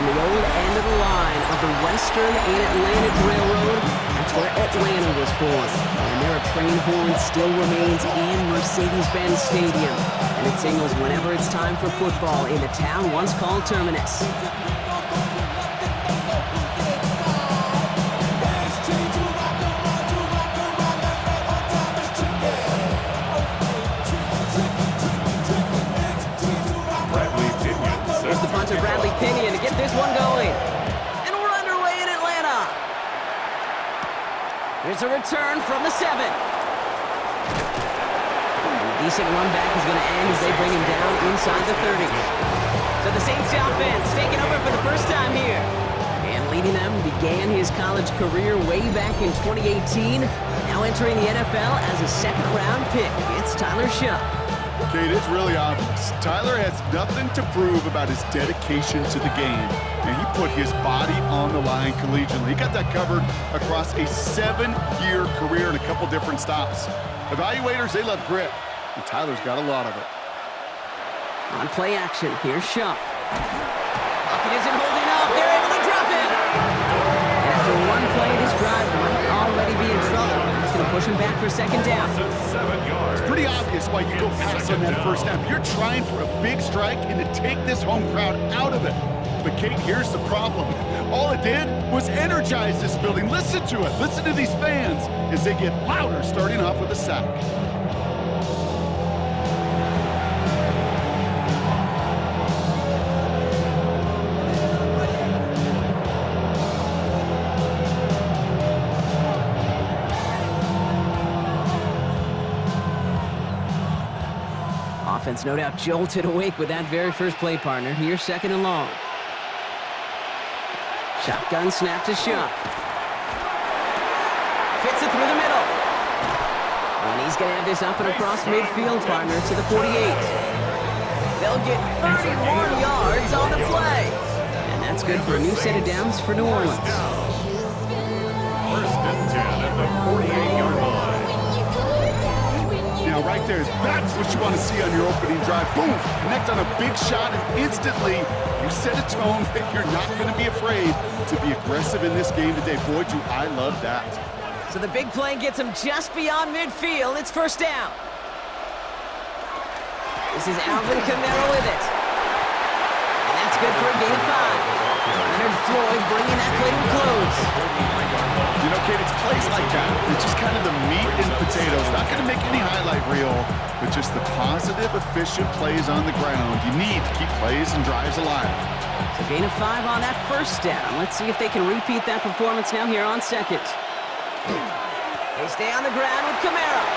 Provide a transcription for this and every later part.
From the old end of the line of the Western and Atlantic Railroad, that's where Atlanta was born. And there a train horn still remains in Mercedes-Benz Stadium. And it signals whenever it's time for football in the town once called Terminus. Here's the punter, Bradley Pinion, to get this one going. And we're underway in Atlanta. Here's a return from the 7. A decent run back is going to end as they bring him down inside the 30. So the Saints offense taking over for the first time here. And leading them began his college career way back in 2018. Now entering the NFL as a second-round pick. It's Tyler Shuck. Kate, it's really obvious. Tyler has nothing to prove about his dedication to the game. And he put his body on the line collegiately. He got that covered across a 7-year career in a couple different stops. Evaluators, they love grit. And Tyler's got a lot of it. On play action, here's Shuck. Pocket isn't holding up. They're able to drop it. And after one play, this drive might already be in trouble. It's going to push him back for second down. It's pretty obvious why you go pass on that first snap. You're trying for a big strike and to take this home crowd out of it. But Kate, here's the problem. All it did was energize this building. Listen to it. Listen to these fans as they get louder starting off with a sack. Offense no doubt jolted awake with that very first play, partner. Here's second and long. Shotgun snap to Shuck. Fits it through the middle. And he's going to have this up and across midfield, partner, to the 48. They'll get 31 yards on the play. And that's good for a new set of downs for New Orleans. First and 10 at the 48-yard line. Now, right there, that's what you want to see on your opening drive. Boom! Connect on a big shot, and instantly you set a tone that you're not going to be afraid to be aggressive in this game today. Boy, do I love that. So the big play gets him just beyond midfield. It's first down. This is Alvin Kamara with it. And that's good for a gain of 5. Leonard Floyd bringing that play to a close. You know, Kate, it's plays like that. It's just kind of the meat and potatoes. Not going to make any highlight reel, but just the positive, efficient plays on the ground. You need to keep plays and drives alive. So gain of 5 on that first down. Let's see if they can repeat that performance now here on second. They stay on the ground with Kamara.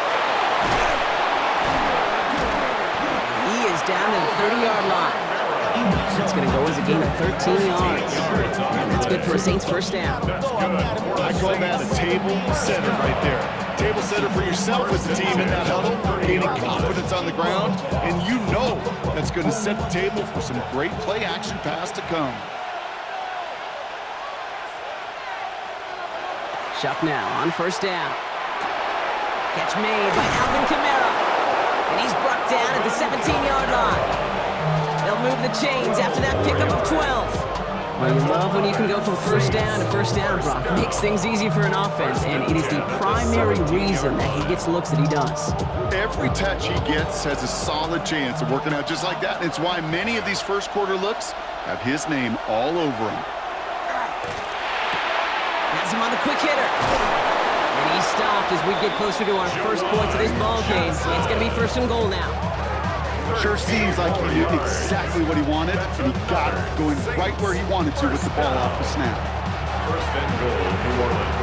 He is down to the 30-yard line. That's going to go as a gain of 13 yards. And that's good for a Saints first down. I call that a table setter right there. Table setter for yourself as a team in that huddle, gaining confidence on the ground, and you know that's going to set the table for some great play action pass to come. Shuck now on first down. Catch made by Alvin Kamara. And he's brought down at the 17-yard line. They'll move the chains after that pickup of 12. Well, you love when you can go from first down to first down, Brock. It makes things easy for an offense, and it is the primary reason that he gets the looks that he does. Every touch he gets has a solid chance of working out just like that. It's why many of these first quarter looks have his name all over them. Has him on the quick hitter. And he's stopped as we get closer to our first point of this ball game. It's going to be first and goal now. Sure seems like he knew exactly what he wanted, and he got it, going right where he wanted to with the ball off the snap. First and goal, New Orleans.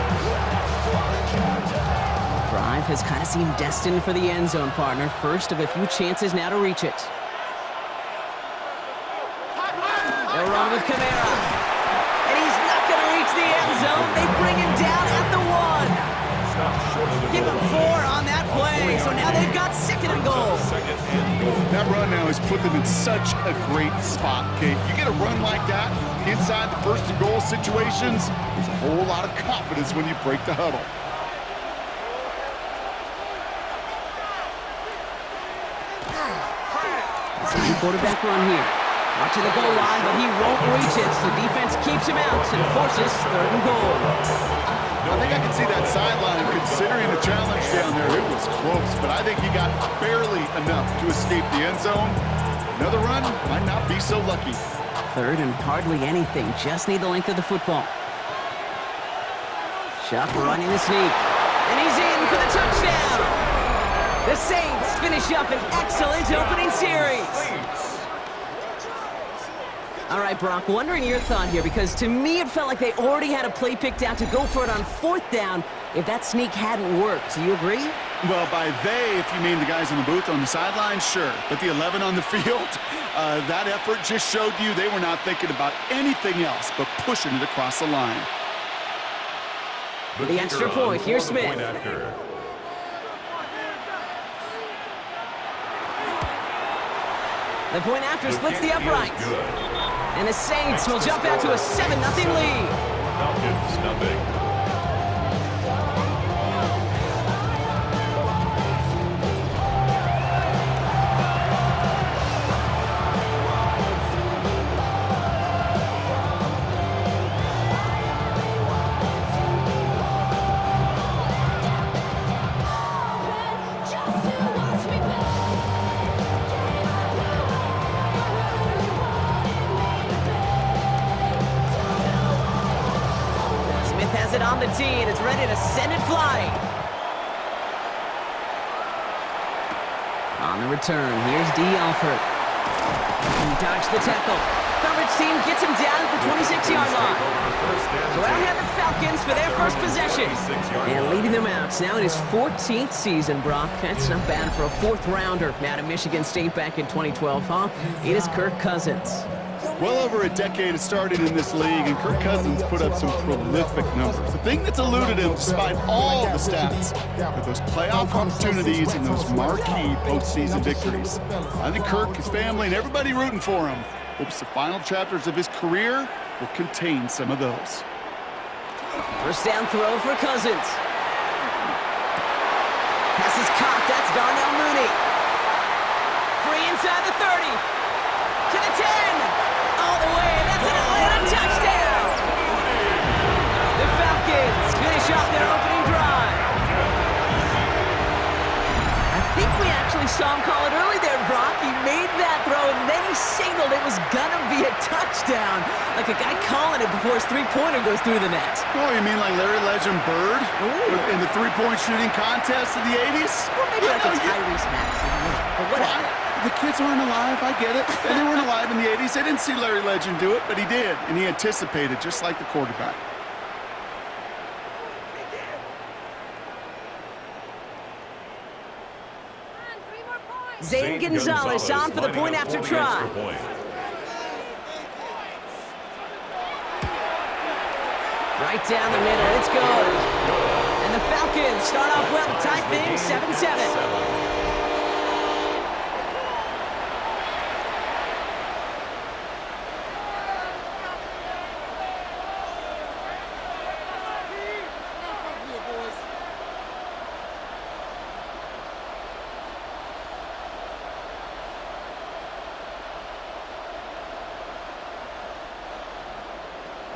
Drive has kind of seemed destined for the end zone, partner. First of a few chances now to reach it. They'll run with Kamara. And he's not going to reach the end zone. They bring him down at the 1. Give him 4 on that play. So now they've got second and goal. That run now has put them in such a great spot, Kate. You get a run like that inside the first and goal situations, there's a whole lot of confidence when you break the huddle. Quarterback run here. Watching the goal line, but he won't reach it. The defense keeps him out and forces 3rd and goal. I think I can see that sideline considering the challenge down there. It was close, but I think he got barely enough to escape the end zone. Another run might not be so lucky. 3rd and hardly anything. Just need the length of the football. Chuck running the sneak. And he's in for the touchdown. The Saints finish up an excellent opening series. All right, Brock, wondering your thought here, because to me it felt like they already had a play picked out to go for it on 4th down if that sneak hadn't worked. Do you agree? Well, by they, if you mean the guys in the booth on the sideline, sure. But the 11 on the field, that effort just showed you they were not thinking about anything else but pushing it across the line. The extra point, here's Smith. The point after splits the uprights. And the Saints will jump out to a 7-0 lead. Falcons, nothing. Has it on the tee, and it's ready to send it flying. On the return, here's D. Alford. He dodged the tackle. Coverage team gets him down at the 26-yard line. So out have the Falcons for their first possession. And leading them out now in his 14th season, Brock. That's not bad for a 4th-rounder out of Michigan State back in 2012, huh? It is Kirk Cousins. Well over a decade has started in this league, and Kirk Cousins put up some prolific numbers. The thing that's eluded him, despite all the stats, are those playoff opportunities and those marquee postseason victories. I think Kirk, his family, and everybody rooting for him hopes the final chapters of his career will contain some of those. First down throw for Cousins. Pass is caught. That's Darnell Mooney. Free inside the 30. To the 10. All the way. That's an Atlanta touchdown. The Falcons finish off their opening drive. I think we actually saw him call it early there, Brock. He made that throw, and then he signaled it was gonna be a touchdown. Like a guy calling it before his three-pointer goes through the net. Oh, you mean like Larry Legend Bird in the three-point shooting contest in the 80s? Well, maybe like a Tyrese Maxey. But whatever. The kids aren't alive, I get it. They weren't alive in the 80s. They didn't see Larry Legend do it, but he did, and he anticipated, just like the quarterback. Zane Gonzalez on for the point after try. Right down the middle, it's good. And the Falcons start off well to tie things 7-7.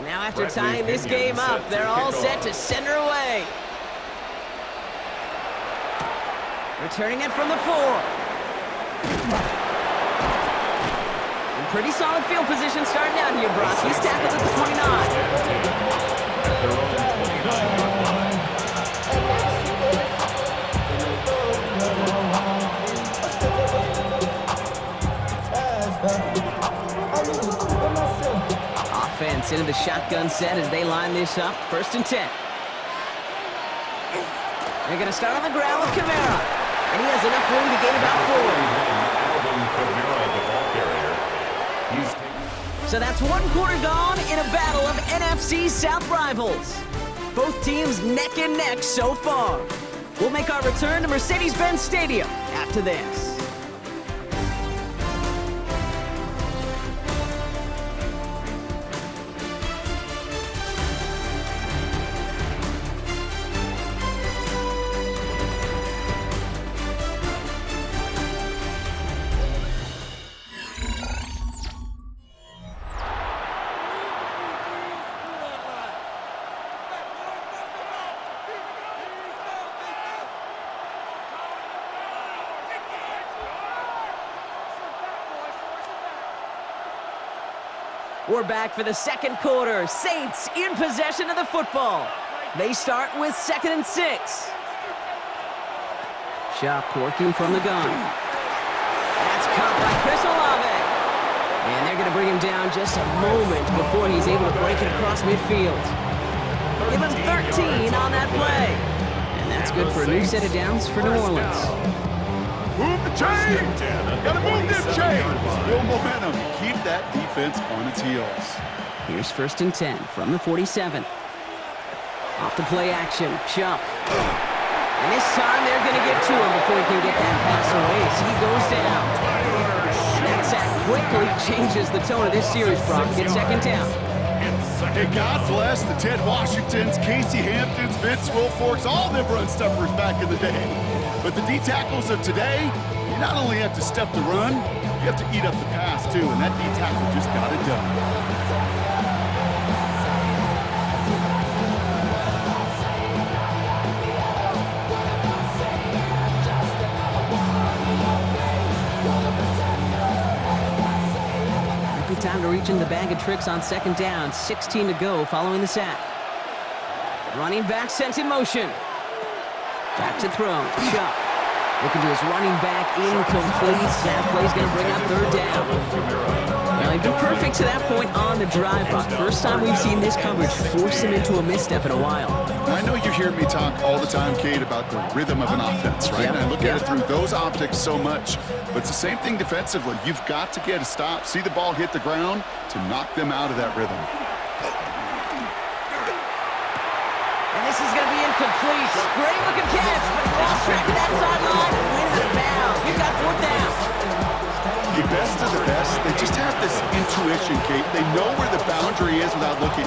Now after tying this game up, they're all set to send her away. Returning it from the 4. And pretty solid field position starting out here, Brock. He's tackled at the 29. Offense into the shotgun set as they line this up. 1st and 10. They're going to start on the ground with Kamara. And he has enough room to gain about 4. So that's 1 quarter gone in a battle of NFC South rivals. Both teams neck and neck so far. We'll make our return to Mercedes-Benz Stadium after this. We're back for the second quarter. Saints in possession of the football. They start with 2nd and 6. Chuck working from the gun. That's caught by Chris Olave. And they're going to bring him down just a moment before he's able to break it across midfield. Give him 13 on that play. And that's good for a new set of downs for New Orleans. Move the chain! Gotta move them chains! Build momentum. Keep that defense on its heels. Here's 1st and 10 from the 47. Off the play action, Chuck. And this time they're going to get to him before he can get that pass away as he goes down. And that sack quickly changes the tone of this series, Brock. It's 2nd down. Hey, God bless the Ted Washingtons, Casey Hamptons, Vince Wilforks, all them run stuffers back in the day. But the D-tackles of today, you not only have to stuff the run, you have to eat up the pass too, and that D-tackle just got it done. Time to reach in the bag of tricks on 2nd down. 16 to go following the sack. Running back sent in motion. Back to throw. Chuck. Looking to his running back. Incomplete. That play's going to bring up 3rd down. Well, he's been perfect to that point on the drive, Brock. First time we've seen this coverage force him into a misstep in a while. I know you hear me talk all the time, Kate, about the rhythm of an offense, right? Yep. And I look at it through those optics so much. But it's the same thing defensively. You've got to get a stop, see the ball hit the ground to knock them out of that rhythm. And this is going to be incomplete. Great looking catch, but he lost track of that sideline and went out of bounds. We've got 4th down. The best of the best, they just have this intuition, Kate. They know where the boundary is without looking.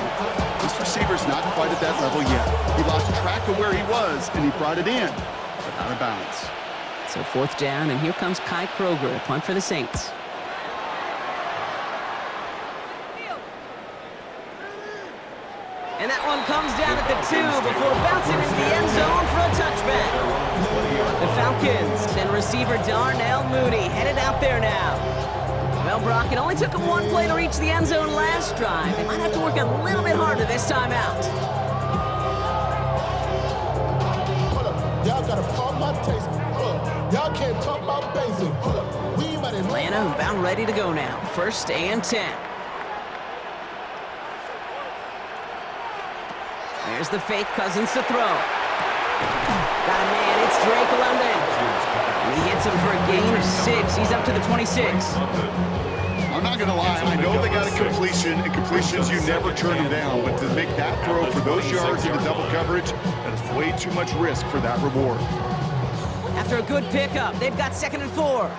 This receiver's not quite at that level yet. He lost track of where he was, and he brought it in, but out of bounds. So 4th down, and here comes Kai Kroger to punt for the Saints. And that one comes down at the 2 before bouncing into the end zone for a touchback. The Falcons and receiver Darnell Mooney headed out there now. Well, Brock, it only took them 1 play to reach the end zone last drive. They might have to work a little bit harder this time out. Hold up. Y'all gotta pump my taste. Hold up. Y'all can't talk about basic. Hold up. We about to... Atlanta about ready to go now. 1st and 10. There's the fake, Cousins to throw. Got a man, it's Drake London. And he hits him for a gain of 6. He's up to the 26. I'm not going to lie, I know they got a completion, and completions, you never turn them down. But to make that throw for those yards into double coverage, that is way too much risk for that reward. After a good pickup, they've got 2nd and 4.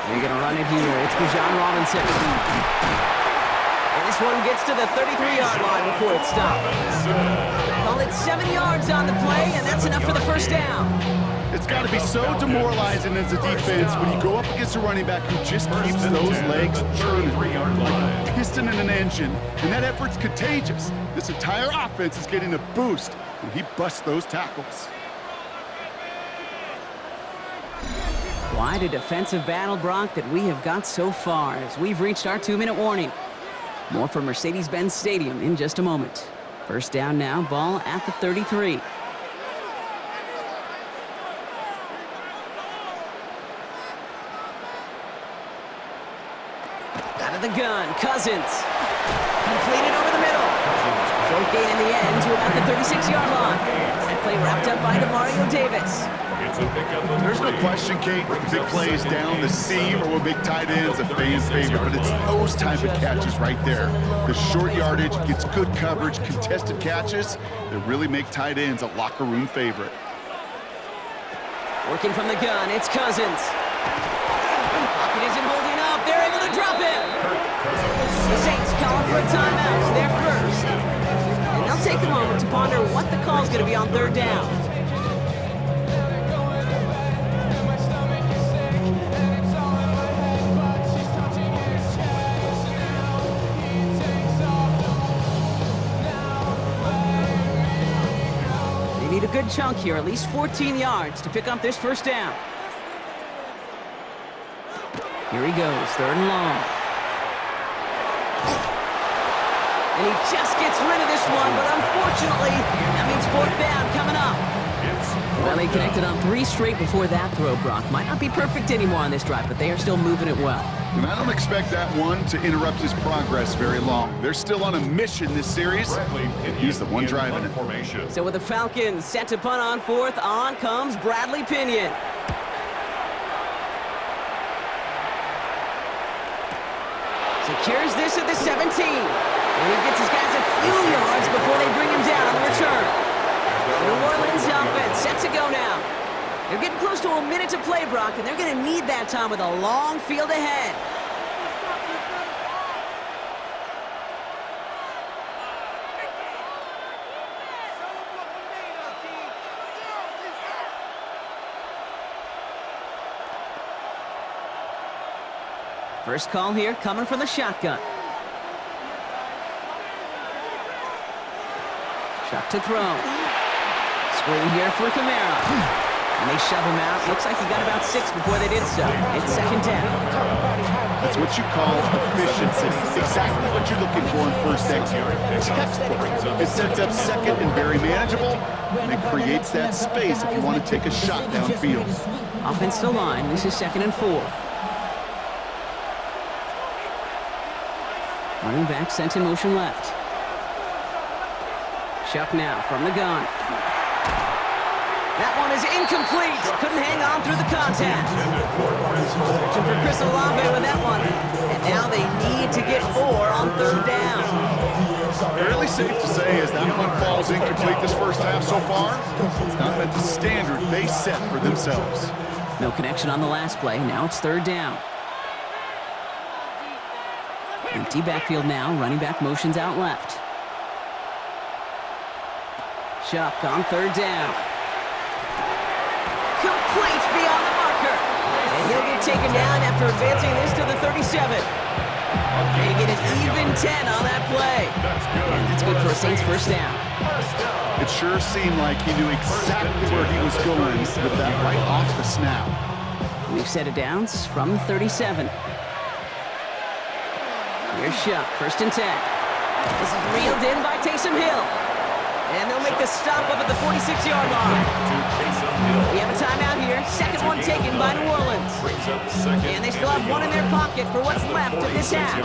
They're going to run it here. It's Bijan Robinson. And this one gets to the 33-yard line before it stops. Call it 7 yards on the play, and that's enough for the 1st down. It's got to be so demoralizing as a defense when you go up against a running back who just keeps those legs churning like a piston in an engine. And that effort's contagious. This entire offense is getting a boost when he busts those tackles. Quite a defensive battle, Brock, that we have got so far as we've reached our 2-minute warning. More from Mercedes-Benz Stadium in just a moment. 1st down now, ball at the 33. Out of the gun, Cousins. Completed over the middle. Short gain in the end to about the 36-yard line. That play wrapped up by DeMario Davis. There's no question, Kate, that the big plays down the seam or will make tight ends a fan favorite, but it's those type of catches right there. The short yardage gets good coverage, contested catches that really make tight ends a locker room favorite. Working from the gun, it's Cousins. Pocket isn't holding up. They're able to drop it. The Saints calling for a timeout. They're first. And they'll take a moment to ponder what the call's going to be on 3rd down. Need a good chunk here, at least 14 yards to pick up this 1st down. Here he goes, 3rd and long. And he just gets rid of this one, but unfortunately, that means 4th down coming up. Well, they connected on 3 straight before that throw, Brock. Might not be perfect anymore on this drive, but they are still moving it well. And I don't expect that one to interrupt his progress very long. They're still on a mission this series, and he's the one driving it. So with the Falcons set to punt on 4th, on comes Bradley Pinion. Secures this at the 17. And he gets his guys a few yards before they bring him down on the return. The New Orleans offense set to go now. They're getting close to a minute to play, Brock, and they're going to need that time with a long field ahead. First call here coming from the shotgun. Shot to throw. Screen here for Kamara. And they shove him out. Looks like he got about 6 before they did so. It's 2nd down. That's what you call efficiency. Exactly what you're looking for in 1st down. Textbook. It sets up 2nd and very manageable, and it creates that space if you want to take a shot downfield. Offensive line. This is 2nd and 4. Running back sent in motion left. Chuck now from the gun. That one is incomplete. Couldn't hang on through the contact. Searching for Chris Olave with that one. And now they need to get 4 on 3rd down. Fairly safe to say as that one falls incomplete this first half so far, it's not met the standard they set for themselves. No connection on the last play. Now it's 3rd down. Empty backfield now. Running back motions out left. Chuck on 3rd down. Complete beyond the marker. And he'll get taken down after advancing this to the 37. They get an even 10 on that play. And that's good for a Saints 1st down. It sure seemed like he knew exactly where he was going with that right off the snap. New set of downs from the 37. Here's Chuck, 1st and 10. This is reeled in by Taysom Hill. And they'll make the stop up at the 46-yard line. We have a timeout here. 2nd one taken by New Orleans. And they still have 1 in their pocket for what's left of this half.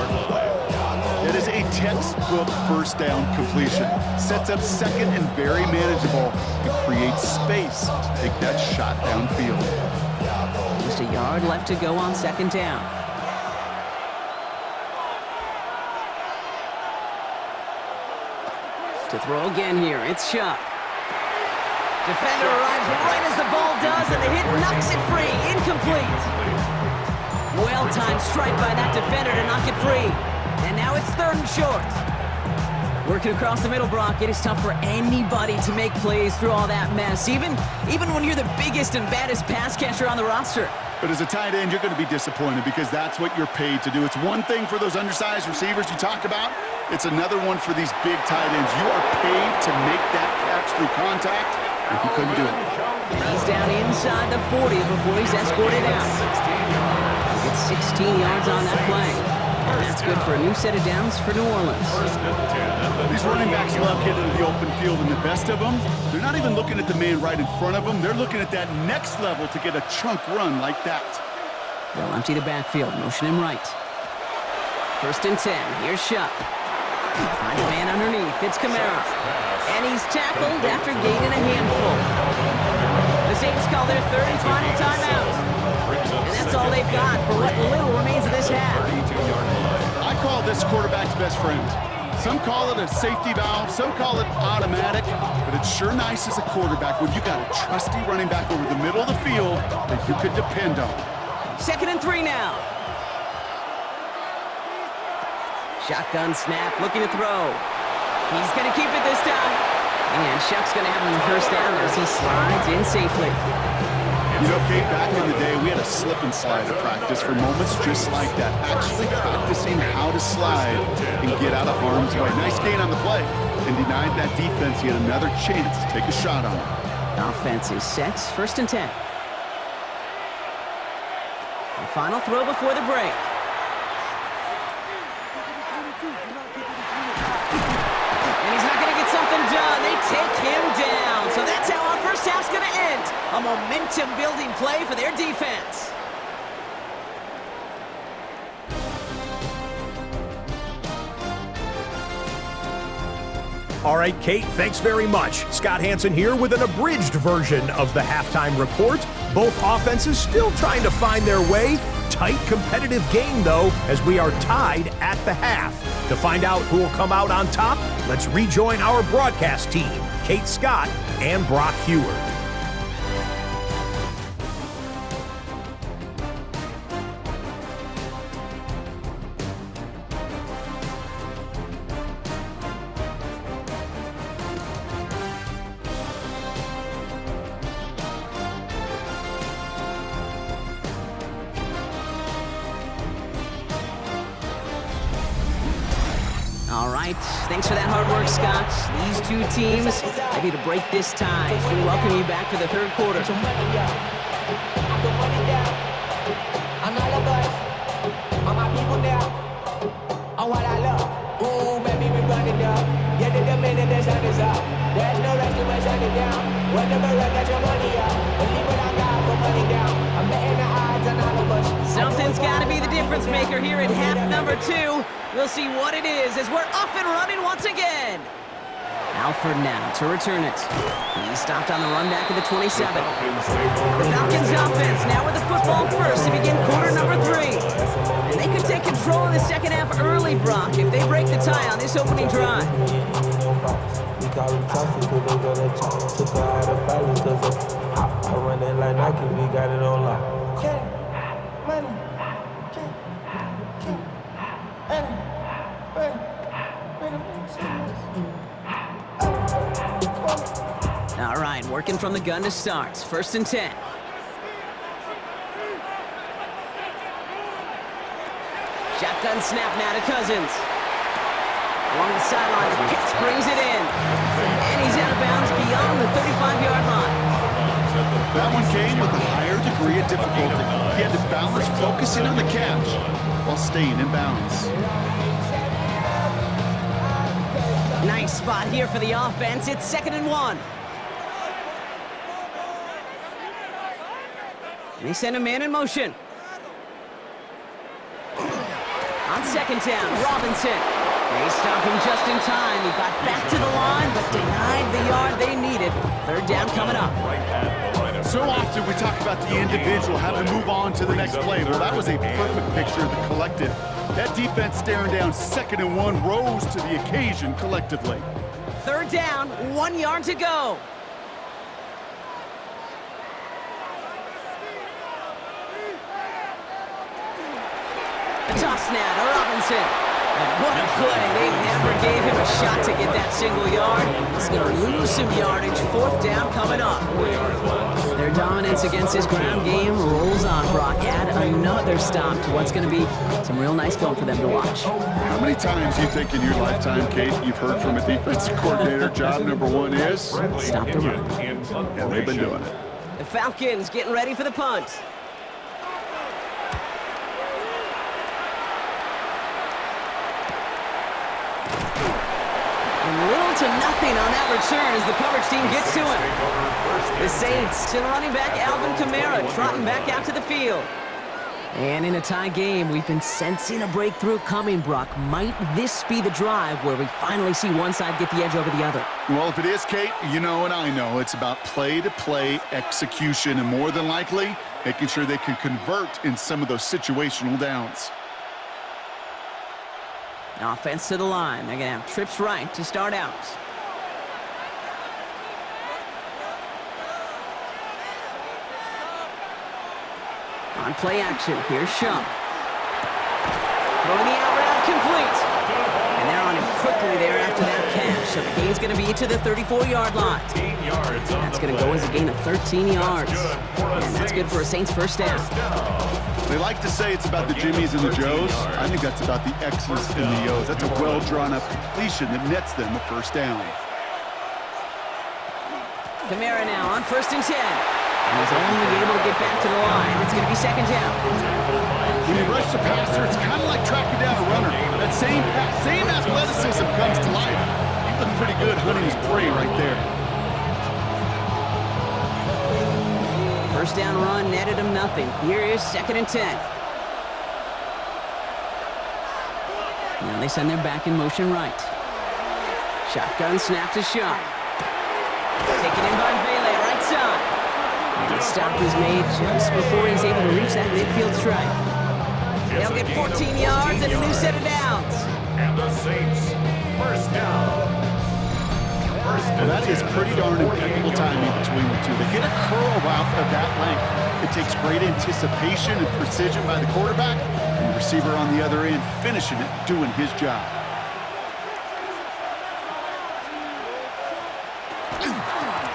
It is a textbook 1st down completion. Sets up 2nd and very manageable and creates space to take that shot downfield. Just a yard left to go on 2nd down. To throw again here, it's Chuck. Defender arrives right as the ball does, and the hit knocks it free. Incomplete. Well-timed strike by that defender to knock it free. And now it's 3rd and short. Working across the middle, Brock, it is tough for anybody to make plays through all that mess, even when you're the biggest and baddest pass catcher on the roster. But as a tight end, you're going to be disappointed because that's what you're paid to do. It's one thing for those undersized receivers you talk about. It's another one for these big tight ends. You are paid to make that catch through contact, and he couldn't do it. He's down inside the 40 before he's escorted out. Gets 16 yards on that play. And that's good for a new set of downs for New Orleans. These running backs love getting into the open field, and the best of them, they're not even looking at the man right in front of them. They're looking at that next level to get a chunk run like that. They'll empty the backfield, motion him right. 1st and 10, here's Shuck. Finds a man underneath, it's Kamara. And he's tackled after gaining a handful. The Saints call their 3rd and final timeout. And that's all they've got for what little remains of this half. I call this quarterback's best friend. Some call it a safety valve, some call it automatic, but it's sure nice as a quarterback when you got a trusty running back over the middle of the field that you could depend on. 2nd and 3 now. Shotgun snap, looking to throw. He's going to keep it this time. And Shuck's going to have him the 1st down as he slides in safely. You know, Kate, back in the day, we had a slip and slide at practice for moments just like that. Actually practicing how to slide and get out of harm's way. Nice gain on the play. And denied that defense yet another chance to take a shot on it. Offense is set, 1st and 10. The final throw before the break. And he's not going to get something done. They take him down. So that's how our first half's going to end. A momentum-building play for their defense. All right, Kate, thanks very much. Scott Hansen here with an abridged version of the halftime report. Both offenses still trying to find their way. Tight, competitive game, though, as we are tied at the half. To find out who will come out on top, let's rejoin our broadcast team, Kate Scott and Brock Heward. All right, thanks for that hard work, Scott. These two teams ready to break this tie as we welcome you back for the third quarter. Something's got to be the difference maker here in half number 2. We'll see what it is as we're off and running once again. Alford now to return it. He stopped on the run back at the 27. The Falcons offense now with the football first to begin quarter number 3. And they could take control in the second half early, Brock, if they break the tie on this opening drive. All right, working from the gun to start. 1st and 10. Shotgun snap now to Cousins. Along the sideline, Pitts brings it in. And he's out of bounds beyond the 35-yard line. That one came with a higher degree of difficulty. He had to balance focusing on the catch while staying in bounds. Nice spot here for the offense. It's 2nd and 1. They send a man in motion. On 2nd down, Robinson. They stop him just in time. He got back to the line, but denied the yard they needed. 3rd down coming up. So often we talk about the individual having to move on to the next play. Well, that was a perfect picture of the collective. That defense staring down 2nd and 1 rose to the occasion collectively. 3rd down, 1 yard to go. The toss now to Robinson. And what a play. They never gave him a shot to get that single yard. He's going to lose some yardage. 4th down coming up. Their dominance against his ground game rolls on, Brock. Add another stop to what's going to be some real nice film for them to watch. How many times you think in your lifetime, Kate, you've heard from a defensive coordinator, job number 1 is? Stop the run. And they've been doing it. The Falcons getting ready for the punt. Little to nothing on that return as the coverage team gets to him. The Saints and running back Alvin Kamara trotting back out to the field. And in a tie game, we've been sensing a breakthrough coming, Brock. Might this be the drive where we finally see one side get the edge over the other? Well, if it is, Kate, you know and I know it's about play-to-play execution and more than likely making sure they can convert in some of those situational downs. Offense to the line. They're going to have trips right to start out. On play action, here's Shump. Throwing the out route complete. And they're on him quickly there after that catch. So the gain's going to be to the 34-yard line. That's going to go as a gain of 13 yards. And that's good for a Saints first down. They like to say it's about the Jimmies and the Joes. I think that's about the X's and the O's. That's a well-drawn-up completion that nets them a first down. Kamara now on 1st and 10. He's only able to get back to the line. It's going to be 2nd down. When you rush the passer, it's kind of like tracking down a runner. That same athleticism comes to life. He looked pretty good hunting his prey right there. First down run netted him nothing. Here is 2nd and 10. Now they send their back in motion right. Shotgun snap to Shock. Taken in by Vele, right side. And the stop is made just before he's able to reach that midfield stripe. They'll get 14 yards and a new set of downs. And the Saints, first down. Well, that is pretty darn impeccable timing between the two. They hit a curl route of that length. It takes great anticipation and precision by the quarterback, and the receiver on the other end finishing it, doing his job.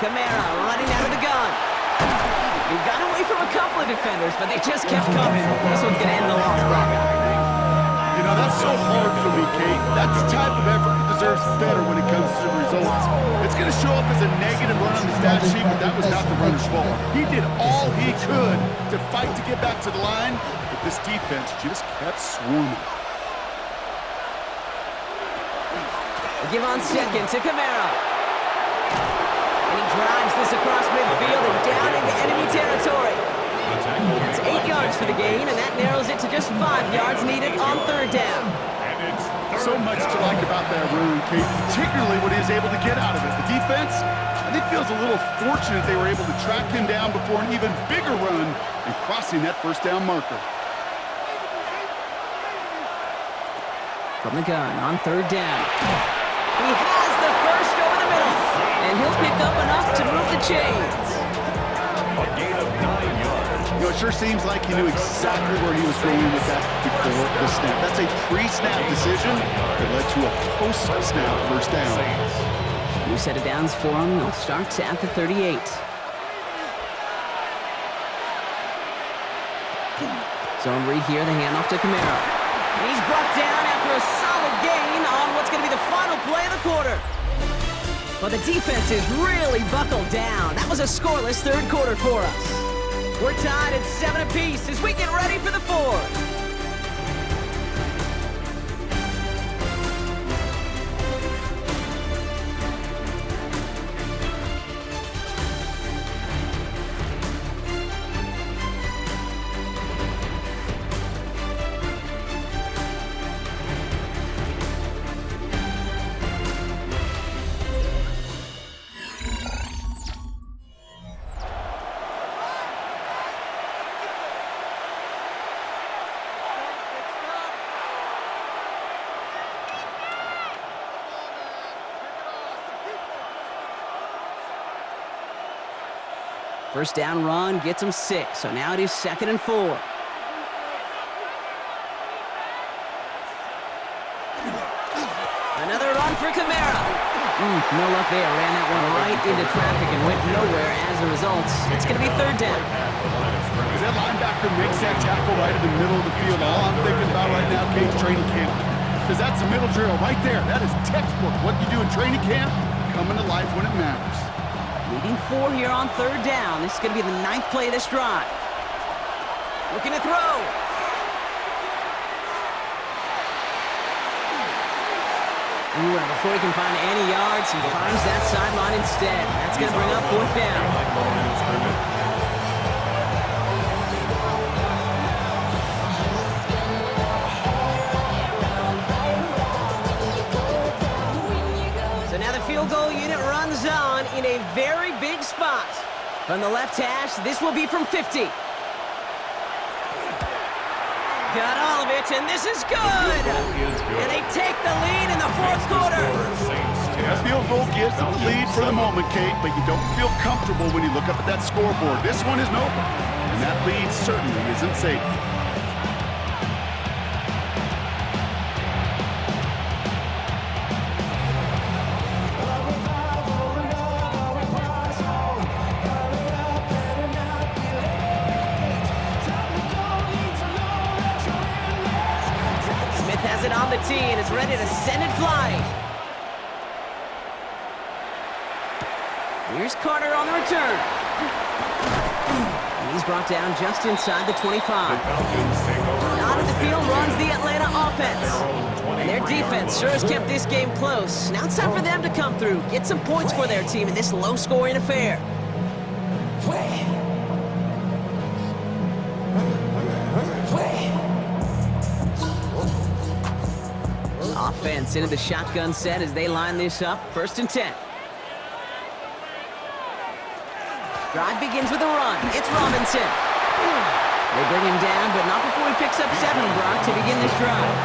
Camara running out of the gun. He got away from a couple of defenders, but they just kept coming. This one's going to end the loss, Bronco. You know, that's so hard for me, Kate. That's the type of effort that deserves better when it comes to the results. It's going to show up as a negative run on the stat sheet, but that was not the runner's fault. He did all he could to fight to get back to the line, but this defense just kept swarming. They give on 2nd to Camara. And he drives this across midfield and down into enemy territory. That's 8 yards for the gain, and that narrows it to just 5 yards needed on 3rd down. So much to like about that run, Kate, particularly what he was able to get out of it. The defense, I think, feels a little fortunate they were able to track him down before an even bigger run and crossing that 1st down marker. From the gun on 3rd down. He has the first over the middle, and he'll pick up enough to move the chains. A gain of 9 yards. You know, it sure seems like he knew exactly where he was going with that before the snap. That's a pre-snap decision that led to a post-snap 1st down. New set of downs for him. They'll start at the 38. Zone read here, the handoff to Camara. And he's brought down after a solid gain on what's going to be the final play of the quarter. Well, the defense is really buckled down. That was a scoreless 3rd quarter for us. We're tied at 7 apiece as we get ready for the 4th. First down run gets him 6, so now it is 2nd and 4. Another run for Camara. No luck there. Ran that one right into traffic and went nowhere as a result. It's going to be 3rd down. As that linebacker makes that tackle right in the middle of the field, all I'm thinking about right now, Kate's training camp. Because that's a middle drill right there. That is textbook. What you do in training camp, coming to life when it matters. Leading 4 here on 3rd down. This is going to be the 9th play of this drive. Looking to throw. Ooh, and before he can find any yards, he finds that sideline instead. That's going to bring up 4th down. So now the field goal unit runs on in a very big spot. From the left hash, this will be from 50. Got all of it, and this is good! And they take the lead in the 4th quarter. That field goal gives them the lead for the moment, Kate, but you don't feel comfortable when you look up at that scoreboard. This one isn't over, and that lead certainly isn't safe. Has it on the tee, and it's ready to send it flying. Here's Carter on the return. And he's brought down just inside the 25. The Falcons take Onto the field runs the Atlanta offense. And their defense sure has kept this game close. Now it's time for them to come through, get some points for their team in this low-scoring affair. Offense into the shotgun set as they line this up. 1st and 10. Drive begins with a run. It's Robinson. They bring him down, but not before he picks up 7, Brock, to begin this drive.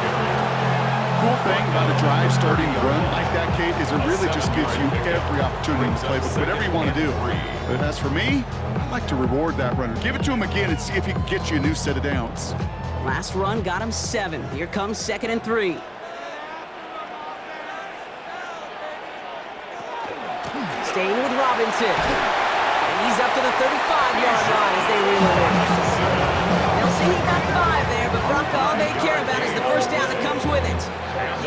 Cool thing about a drive starting to run like that, Kate, is it really just gives you every opportunity to play with whatever you want to do. But as for me, I like to reward that runner. Give it to him again and see if he can get you a new set of downs. Last run got him 7. Here comes 2nd and 3. Staying with Robinson. And he's up to the 35-yard line as they reel it in. They'll say he got 5 there, but Brock, all they care about is the first down that comes with it.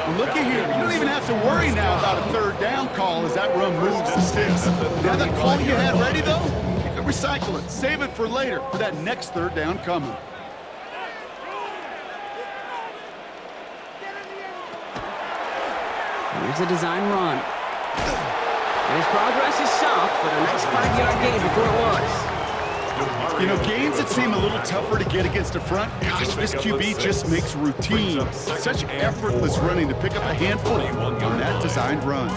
Well, look at here. You don't even have to worry now about a 3rd down call as that run moves the sticks. Now that call you had ready, though, you can recycle it. Save it for later for that next 3rd down coming. Here's a design run. And his progress is soft, but a nice 5-yard gain before it was. You know, gains that seem a little tougher to get against a front, gosh, this QB just makes routine such effortless running to pick up a handful on that designed run.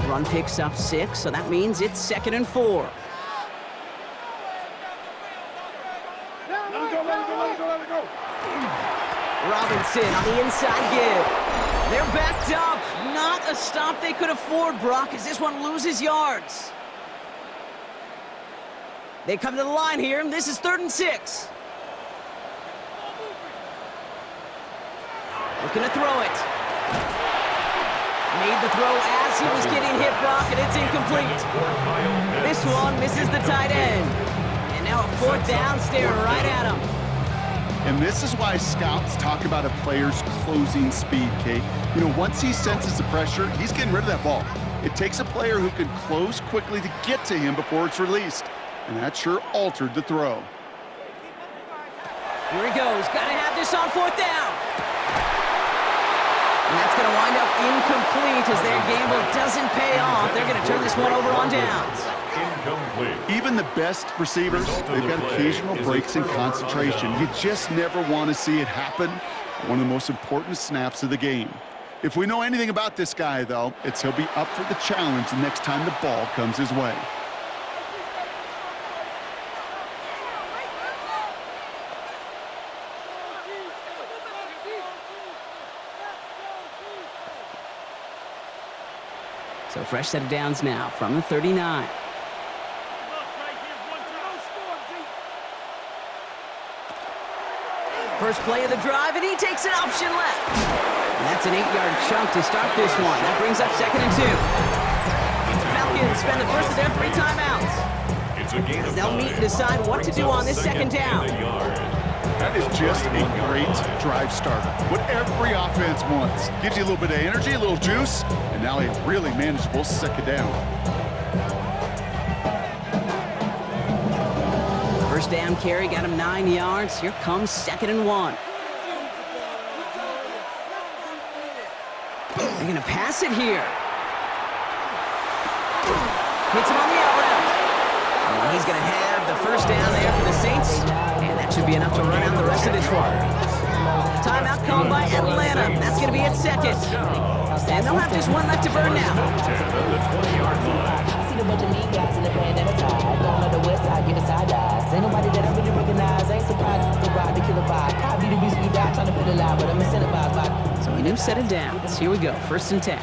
Run picks up 6, so that means it's 2nd and 4. Robinson on the inside give. They're backed up. Not a stop they could afford, Brock, as this one loses yards. They come to the line here, and this is 3rd and 6. Looking to throw it. Made the throw as he was getting hit, Brock, and it's incomplete. This one misses the tight end. And now a 4th down, staring right at him. And this is why scouts talk about a player's closing speed, Kate. You know, once he senses the pressure, he's getting rid of that ball. It takes a player who can close quickly to get to him before it's released. And that sure altered the throw. Here he goes. Got to have this on 4th down. And that's going to wind up incomplete as their gamble doesn't pay off. They're going to turn this one over on downs. Incomplete. Even the best receivers, they've got occasional breaks in concentration. You just never want to see it happen. One of the most important snaps of the game. If we know anything about this guy, though, it's he'll be up for the challenge the next time the ball comes his way. So fresh set of downs now from the 39. First play of the drive, and he takes an option left. And that's an 8-yard chunk to start this one. That brings up 2nd and 2. The Falcons spend the first of their 3 timeouts. As they'll meet and decide what to do on this 2nd down. That is just a great drive starter. What every offense wants. Gives you a little bit of energy, a little juice, and now a really manageable 2nd down. First down carry got him 9 yards. Here comes 2nd and 1. They're going to pass it here. Hits him on the out route. And he's going to have the first down there for the Saints. And that should be enough to run out the rest of this one. Timeout called by Atlanta. That's going to be at 2nd. And they'll have just one left to burn now. I see the bunch of mean guys in the band that are tied. Going on the west side, giving side eyes. Ain't nobody that I really recognize. Ain't surprised to ride the killer vibe. Copy the beast we die, trying to feel alive, but I'm incentivized by. So a new set of downs. Here we go. 1st and 10.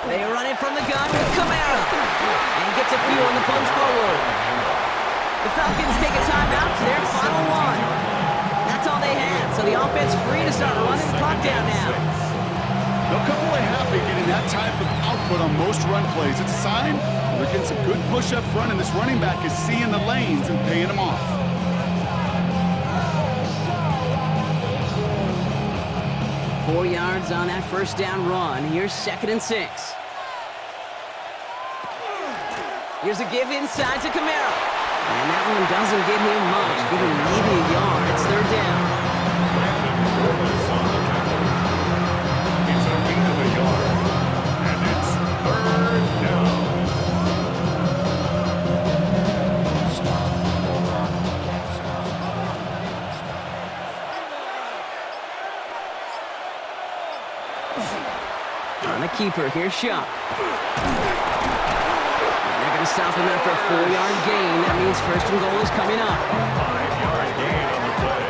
They run it from the gun with Kamara. And he gets a few on the plunge forward. The Falcons take a timeout to their final one. That's all they had, so the offense free to start running the clock down now. They'll come away happy getting that type of output on most run plays. It's a sign they're getting some good push up front, and this running back is seeing the lanes and paying them off. Four yards on that first down run. Here's 2nd and 6. Here's a give inside to Kamara. And that one doesn't get him much. Give him maybe a yard. It's third down. It's a gain of a yard. And it's third down. On the keeper, here's Shuck. They're going to stop him after a 4-yard gain. That means first and goal is coming up. 5-yard gain on the play.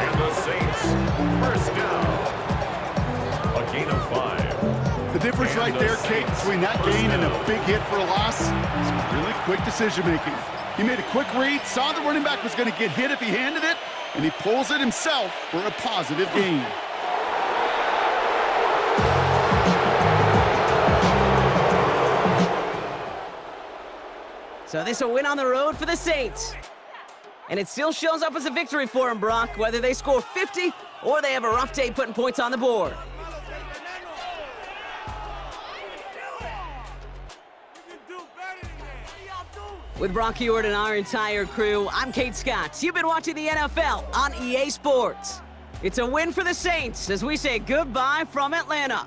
And the Saints, first down. A gain of 5. The difference right there, Kate, between that gain and a big hit for a loss is really quick decision-making. He made a quick read, saw the running back was going to get hit if he handed it, and he pulls it himself for a positive gain. So this a win on the road for the Saints. And it still shows up as a victory for them, Brock, whether they score 50 or they have a rough day putting points on the board. With Brock Ewart and our entire crew, I'm Kate Scott. You've been watching the NFL on EA Sports. It's a win for the Saints as we say goodbye from Atlanta.